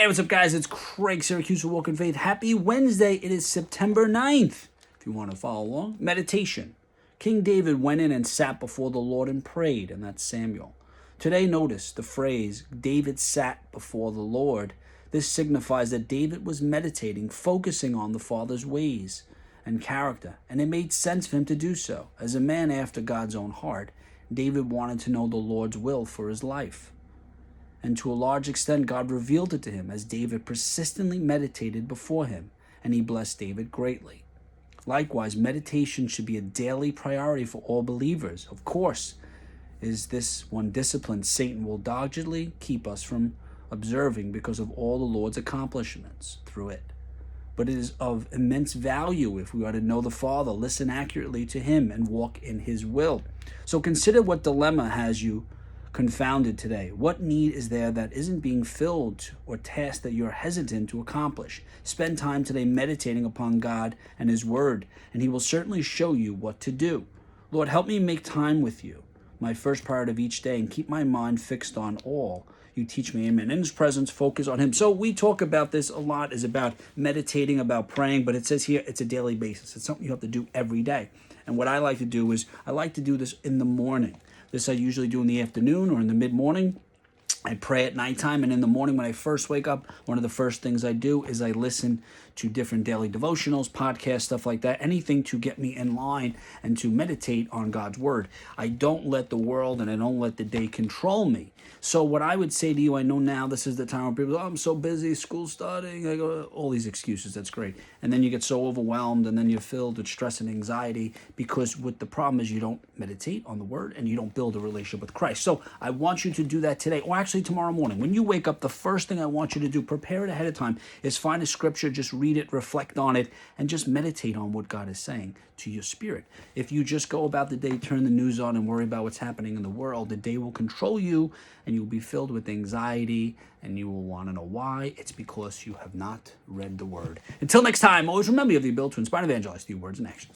Hey, what's up, guys? It's Craig Syracusa, Walk in Faith. Happy Wednesday. It is September 9th. If you want to follow along, meditation. King David went in and sat before the Lord and prayed, and that's Samuel. Today, notice the phrase, David sat before the Lord. This signifies that David was meditating, focusing on the Father's ways and character, and it made sense for him to do so. As a man after God's own heart, David wanted to know the Lord's will for his life. And to a large extent, God revealed it to him as David persistently meditated before him, and he blessed David greatly. Likewise, meditation should be a daily priority for all believers. Of course, is this one discipline Satan will doggedly keep us from observing because of all the Lord's accomplishments through it. But it is of immense value if we are to know the Father, listen accurately to him, and walk in his will. So consider what dilemma has you confounded today. What need is there that isn't being filled, or task that you're hesitant to accomplish? Spend time today meditating upon God and his word, and he will certainly show you what to do. Lord, help me make time with you, my first priority of each day, and keep my mind fixed on all you teach me. Amen. In his presence, focus on him. So we talk about this a lot, is about meditating, about praying, but it says here it's a daily basis. It's something you have to do every day. And what I like to do is I like to do this in the morning. This I usually do in the afternoon or in the mid-morning. I pray at nighttime, and in the morning when I first wake up, one of the first things I do is I listen to different daily devotionals, podcasts, stuff like that, anything to get me in line and to meditate on God's word. I don't let the world and I don't let the day control me. So what I would say to you, I know now this is the time where people, I'm so busy, school's starting, I go, all these excuses, that's great. And then you get so overwhelmed, and then you're filled with stress and anxiety, because what the problem is, you don't meditate on the word and you don't build a relationship with Christ. So I want you to do that today, or actually tomorrow morning. When you wake up, the first thing I want you to do, prepare it ahead of time, is find a scripture, just read it, reflect on it, and just meditate on what God is saying to your spirit. If you just go about the day, turn the news on, and worry about what's happening in the world, the day will control you, and you'll be filled with anxiety, and you will want to know why. It's because you have not read the word. Until next time, always remember you have the ability to inspire and evangelize through words and actions.